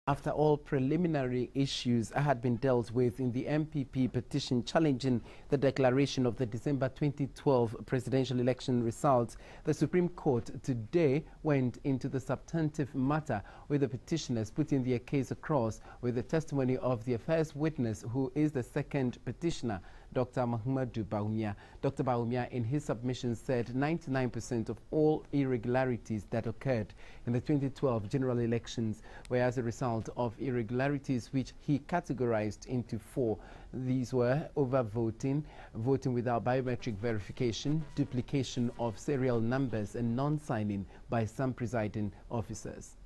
After all preliminary issues had been dealt with in the MPP petition challenging the declaration of the December 2012 presidential election results, the Supreme Court today went into the substantive matter with the petitioners putting their case across with the testimony of their first witness, who is the second petitioner, Dr. Mahamadu Bawumia. Dr. Bawumia, in his submission, said 99% of all irregularities that occurred in the 2012 general elections were as a result of irregularities which he categorized into 4. These were overvoting, voting without biometric verification, duplication of serial numbers, and non-signing by some presiding officers.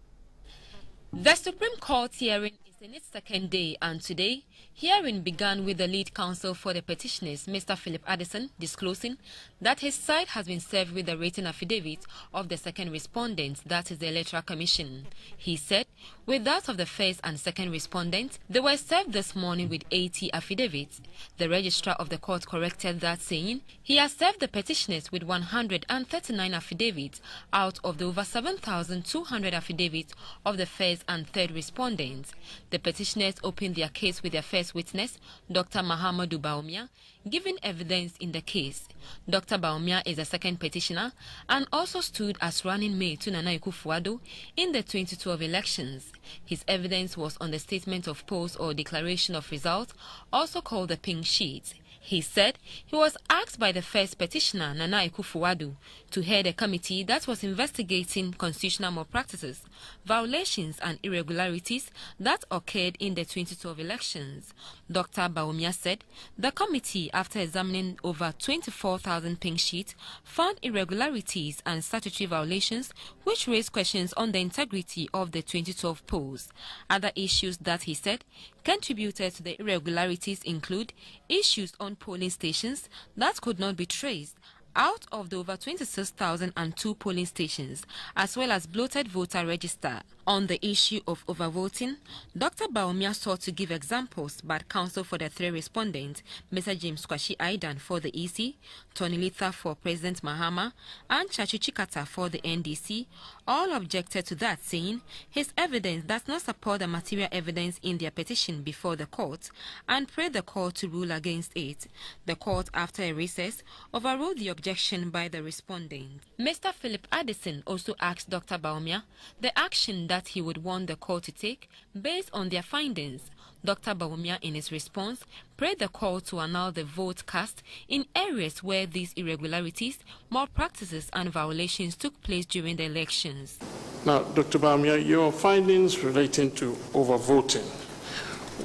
The Supreme Court hearing is in its second day, and today, hearing began with the lead counsel for the petitioners, Mr. Philip Addison, disclosing that his side has been served with the written affidavit of the second respondent, that is the Electoral Commission. He said, with that of the first and second respondents, they were served this morning with 80 affidavits. The registrar of the court corrected that, saying he has served the petitioners with 139 affidavits out of the over 7,200 affidavits of the first and third respondents. The petitioners opened their case with their first witness, Dr. Mahamadu Bawumia, giving evidence in the case. Dr. Bawumia is a second petitioner and also stood as running mate to Nana Akufo-Addo in the 2012 elections. His evidence was on the statement of polls or declaration of results, also called the pink sheet. He said he was asked by the first petitioner, Nana Akufo-Addo, to head a committee that was investigating constitutional malpractices, violations and irregularities that occurred in the 2012 elections. Dr. Bawumia said the committee, after examining over 24,000 pink sheets, found irregularities and statutory violations which raised questions on the integrity of the 2012 polls. Other issues that he said contributed to the irregularities include issues on polling stations that could not be traced out of the over 26,002 polling stations, as well as bloated voter register. On the issue of overvoting, Dr. Bawumia sought to give examples, but counsel for the 3 respondents, Mr. James Kwashi Aidan for the EC, Tony Litha for President Mahama, and Chachu Chikata for the NDC, all objected to that, saying his evidence does not support the material evidence in their petition before the court, and prayed the court to rule against it. The court, after a recess, overruled the objection by the respondent. Mr. Philip Addison also asked Dr. Bawumia the action that he would want the court to take based on their findings. Dr. Bawumia, in his response, prayed the court to annul the vote cast in areas where these irregularities, malpractices and violations took place during the elections. Now, Dr. Bawumia, your findings relating to overvoting,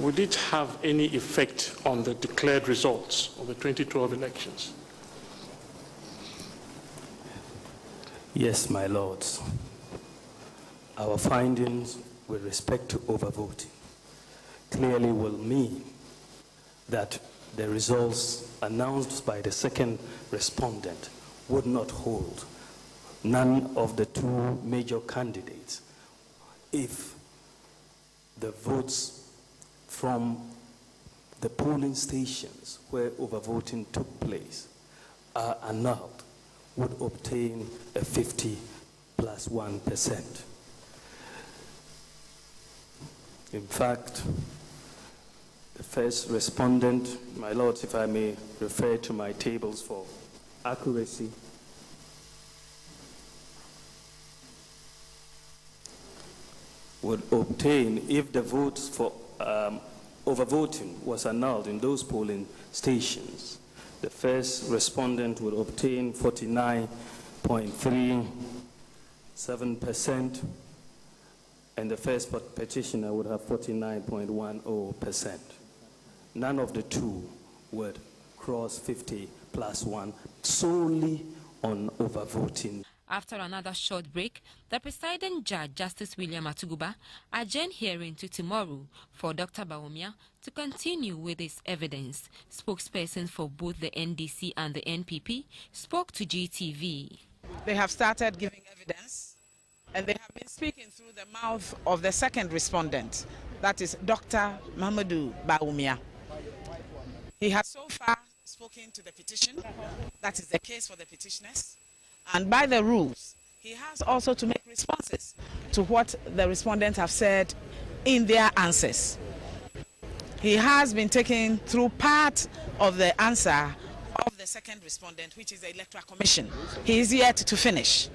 would it have any effect on the declared results of the 2012 elections? Yes, my lords. Our findings with respect to overvoting clearly will mean that the results announced by the second respondent would not hold. None of the 2 major candidates, if the votes from the polling stations where overvoting took place are annulled, would obtain a 50 plus 1%. In fact, the first respondent, my lords, if I may refer to my tables for accuracy, would obtain, if the votes for overvoting was annulled in those polling stations, the first respondent would obtain 49.37%, and the first petitioner would have 49.10%. None of the 2 would cross 50 plus 1 solely on overvoting. After another short break, the presiding judge, Justice William Atuguba, adjourned hearing to tomorrow for Dr. Bawumia to continue with his evidence. Spokespersons for both the NDC and the NPP spoke to GTV. They have started giving evidence, and they have been speaking through the mouth of the second respondent, that is Dr. Mahamadu Bawumia. He has so far spoken to the petition, that is the case for the petitioners, and by the rules, he has also to make responses to what the respondents have said in their answers. He has been taken through part of the answer of the second respondent, which is the Electoral Commission. He is yet to finish.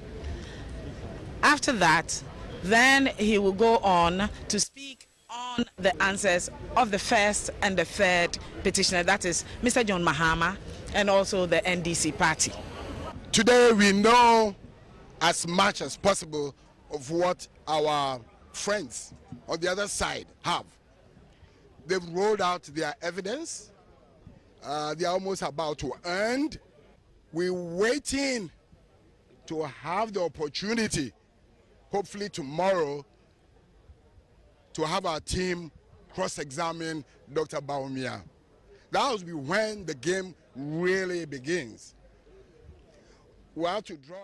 After that, then he will go on to speak on the answers of the first and the third petitioner, that is Mr. John Mahama and also the NDC party. Today we know as much as possible of what our friends on the other side have. They've rolled out their evidence. They are almost about to end. We're waiting to have the opportunity, hopefully tomorrow, to have our team cross-examine Dr. Bawumia. That will be when the game really begins. We have to draw